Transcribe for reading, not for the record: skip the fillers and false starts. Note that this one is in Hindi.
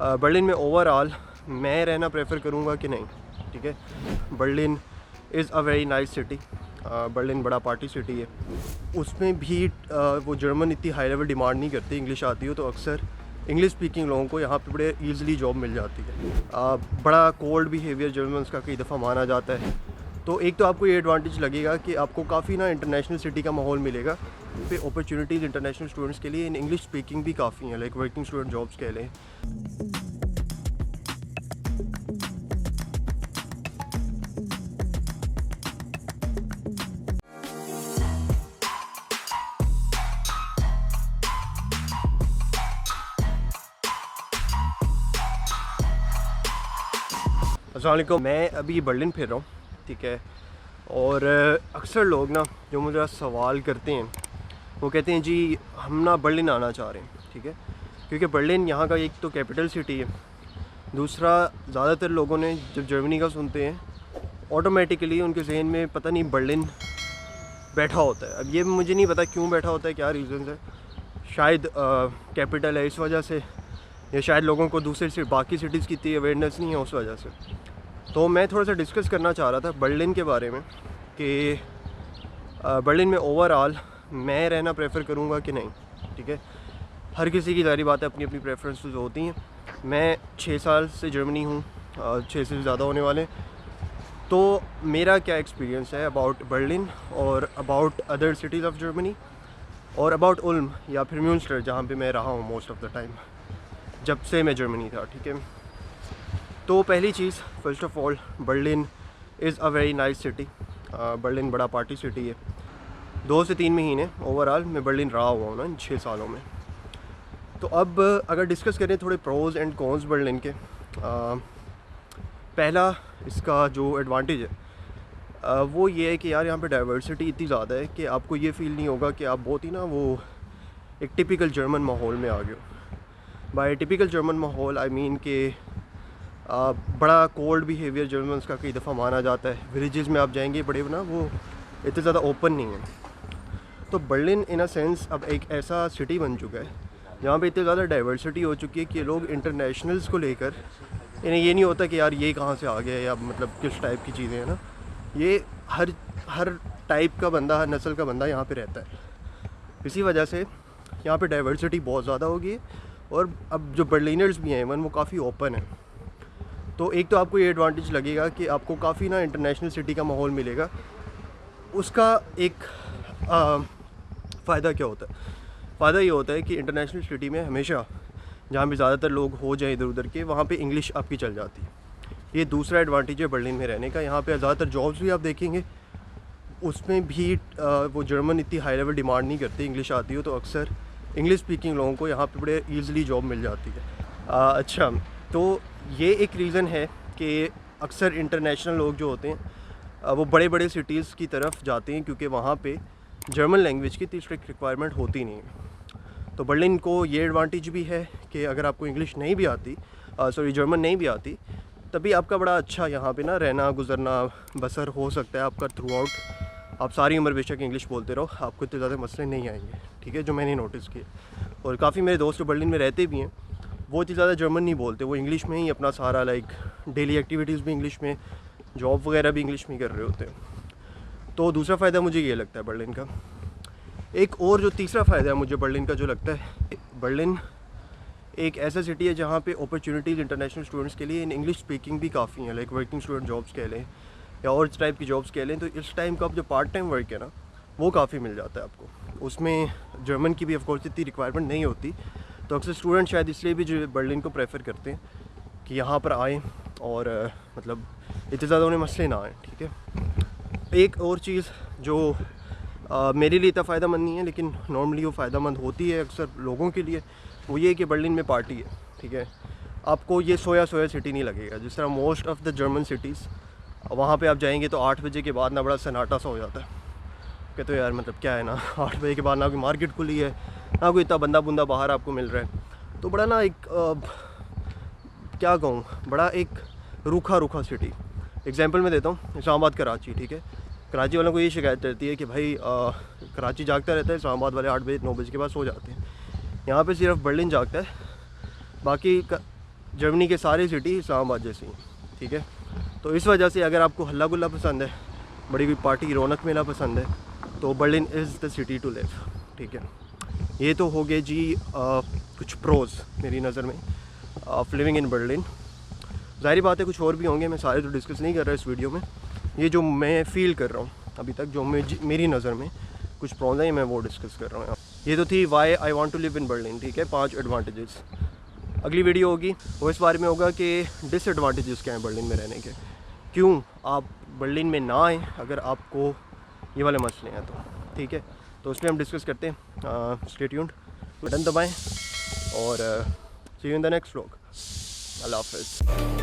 बर्लिन में ओवरऑल मैं रहना प्रेफर करूँगा कि नहीं, ठीक है। Berlin is a very nice city. Berlin बड़ा पार्टी सिटी है। उसमें भी वो जर्मन इतनी हाई लेवल डिमांड नहीं करती। इंग्लिश आती हो तो अक्सर इंग्लिश स्पीकिंग लोगों को यहाँ पे बड़े ईज़िली जॉब मिल जाती है। बड़ा कोल्ड बिहेवियर जर्मन्स का कई दफ़ा माना जाता है। तो एक तो आपको ये एडवांटेज लगेगा कि आपको काफ़ी ना इंटरनेशनल सिटी का माहौल मिलेगा। फिर अपॉर्चुनिटीज़ इंटरनेशनल स्टूडेंट्स के लिए इन इंग्लिश स्पीकिंग भी काफ़ी हैं, लाइक वर्किंग स्टूडेंट जॉब्स कह लें। अस्सलाम वालेकुम। मैं अभी बर्लिन फिर रहा हूँ, ठीक है। और अक्सर लोग ना जो मुझे सवाल करते हैं वो कहते हैं जी हम ना बर्लिन आना चाह रहे हैं, ठीक है। क्योंकि बर्लिन यहाँ का एक तो कैपिटल सिटी है, दूसरा ज़्यादातर लोगों ने जब जर्मनी का सुनते हैं ऑटोमेटिकली उनके जहन में पता नहीं बर्लिन बैठा होता है। अब ये मुझे नहीं पता क्यों बैठा होता है, क्या रीज़न है। शायद कैपिटल है इस वजह से, या शायद लोगों को दूसरे से बाकी सिटीज़ की इतनी अवेयरनेस नहीं है उस वजह से। तो मैं थोड़ा सा डिस्कस करना चाह रहा था बर्लिन के बारे में कि बर्लिन में ओवरऑल मैं रहना प्रेफर करूँगा कि नहीं, ठीक है। हर किसी की ज़ाहिर बात है, अपनी अपनी प्रेफरेंसेस होती हैं। मैं 6 साल से जर्मनी हूँ, 6 से ज़्यादा होने वाले। तो मेरा क्या एक्सपीरियंस है अबाउट बर्लिन और about other cities of Germany और अबाउट उल्म या फिर म्यूनस्टर जहाँ पे मैं रहा हूँ मोस्ट ऑफ़ द टाइम जब से मैं जर्मनी था, ठीक है। तो पहली चीज़, first of all, Berlin is a very nice city. Berlin बड़ा पार्टी सिटी है। 2 से 3 महीने ओवरऑल मैं बर्लिन रहा हुआ हूँ ना इन 6 सालों में। तो अब अगर डिस्कस करें थोड़े प्रोज एंड कॉन्स बर्लिन के, पहला इसका जो एडवांटेज है वो ये है कि यार यहाँ पे डाइवर्सिटी इतनी ज़्यादा है कि आपको ये फ़ील नहीं होगा कि आप बहुत ही ना वो एक टिपिकल जर्मन माहौल में आ गए हो। बाय टिपिकल जर्मन माहौल आई मीन कि बड़ा कोल्ड बिहेवियर जर्मन्स का कई दफ़ा माना जाता है। विलेजेस में आप जाएंगे बड़े ना वो इतने ज़्यादा ओपन नहीं है। तो बर्लिन इन अ सेंस अब एक ऐसा सिटी बन चुका है जहाँ पे इतनी ज़्यादा डाइवर्सिटी हो चुकी है कि लोग इंटरनेशनल्स को लेकर इन्हें ये नहीं होता कि यार ये कहाँ से आ गया या मतलब किस टाइप की चीज़ें हैं ना। ये हर टाइप का बंदा, हर नस्ल का बंदा यहाँ पे रहता है। इसी वजह से यहाँ पे डाइवर्सिटी बहुत ज़्यादा होगी और अब जो बर्लिनर्स भी हैं इवन वो काफ़ी ओपन है। तो एक तो आपको ये एडवांटेज लगेगा कि आपको काफ़ी ना इंटरनेशनल सिटी का माहौल मिलेगा। उसका एक फ़ायदा क्या होता है? फ़ायदा ये होता है कि इंटरनेशनल सिटी में हमेशा जहाँ भी ज़्यादातर लोग हो जाए इधर उधर के, वहाँ पे इंग्लिश आपकी चल जाती है। ये दूसरा एडवांटेज है बर्लिन में रहने का। यहाँ पे ज़्यादातर जॉब्स भी आप देखेंगे उसमें भी वो जर्मन इतनी हाई लेवल डिमांड नहीं करती। इंग्लिश आती हो तो अक्सर इंग्लिश स्पीकिंग लोगों को यहाँ पे बड़े ईज़िली जॉब मिल जाती है। अच्छा, तो ये एक रीज़न है कि अक्सर इंटरनेशनल लोग जो होते हैं वो बड़े बड़े सिटीज़ की तरफ जाते हैं क्योंकि वहाँ पे जर्मन लैंग्वेज की इतनी स्ट्रिक्ट रिक्वायरमेंट होती नहीं है। तो बर्लिन को ये एडवांटेज भी है कि अगर आपको इंग्लिश नहीं भी आती, जर्मन नहीं भी आती, तभी आपका बड़ा अच्छा यहाँ पे ना रहना गुजरना बसर हो सकता है आपका थ्रू आउट। आप सारी उम्र बेशक इंग्लिश बोलते रहो, आपको इतने ज़्यादा मसले नहीं आएंगे, ठीक है, जो मैंने नोटिस किए। और काफ़ी मेरे दोस्त जो बर्लिन में रहते भी हैं वो इतनी ज़्यादा जर्मन नहीं बोलते, वो इंग्लिश में ही अपना सारा लाइक डेली एक्टिविटीज़ भी इंग्लिश में, जॉब वगैरह भी इंग्लिश में कर रहे होते हैं। तो दूसरा फ़ायदा मुझे ये लगता है बर्लिन का। एक और जो तीसरा फ़ायदा है मुझे बर्लिन का जो लगता है, बर्लिन एक ऐसा सिटी है जहाँ पे अपॉर्चुनिटीज़ इंटरनेशनल स्टूडेंट्स के लिए इन इंग्लिश स्पीकिंग भी काफ़ी हैं, लाइक वर्किंग स्टूडेंट जॉब्स कह लें या और इस टाइप की जॉब्स कह लें। तो इस टाइम का जो पार्ट टाइम वर्क है ना वो काफ़ी मिल जाता है आपको। उसमें जर्मन की भी ऑफकोर्स इतनी रिक्वायरमेंट नहीं होती। तो अक्सर स्टूडेंट शायद इसलिए भी जो बर्लिन को प्रेफर करते हैं कि यहाँ पर आएँ और मतलब इतने ज़्यादा उन्हें मसले ना आएँ, ठीक है। एक और चीज़ जो मेरे लिए इतना फ़ायदेमंद नहीं है लेकिन नॉर्मली वो फ़ायदेमंद होती है अक्सर लोगों के लिए, वो ये कि बर्लिन में पार्टी है, ठीक है। आपको ये सोया सिटी नहीं लगेगा जिस तरह most of the German cities. वहाँ पे आप जाएंगे तो 8 बजे के बाद ना बड़ा सन्नाटा सा हो जाता है। कहते हो यार मतलब क्या है ना 8 बजे के बाद ना कोई मार्केट खुली है, ना कोई इतना बंदा बुंदा बाहर आपको मिल रहा है। तो बड़ा ना एक क्या कहूँ, बड़ा एक रूखा सिटी। एग्जांपल मैं देता हूँ, इस्लामाबाद कराची, ठीक है। कराची वालों को ये शिकायत रहती है कि भाई कराची जागता रहता है, इस्लामाबाद वाले 8 बजे 9 बजे के बाद सो जाते हैं। यहाँ पे सिर्फ बर्लिन जागता है, बाकी जर्मनी के सारे सिटी इस्लामाबाद जैसी हैं, ठीक है। तो इस वजह से अगर आपको हल्ला गुल्ला पसंद है, बड़ी कोई पार्टी रौनक मेला पसंद है, तो Berlin is the city to live, ठीक है। ये तो हो गए जी कुछ प्रोज मेरी नज़र में ऑफ लिविंग इन बर्लिन। ज़ाहिर बात है कुछ और भी होंगे, मैं सारे तो डिस्कस नहीं कर रहा इस वीडियो में। ये जो मैं फ़ील कर रहा हूँ अभी तक, जो मेरी नज़र में कुछ प्रॉन्स हैं, मैं वो डिस्कस कर रहा हूँ। ये तो थी why I want to live in Berlin, ठीक है, 5 एडवांटेजेस। अगली वीडियो होगी वो इस बारे में होगा कि डिसएडवांटेजेस क्या हैं बर्लिन में रहने के, क्यों आप बर्लिन में ना आएँ अगर आपको ये वाले मसले हैं तो, ठीक है। तो उसमें हम डिस्कस करते हैं। स्टे ट्यून्ड, बटन दबाएँ और see you in the next vlog. अल्लाह हाफ़िज़।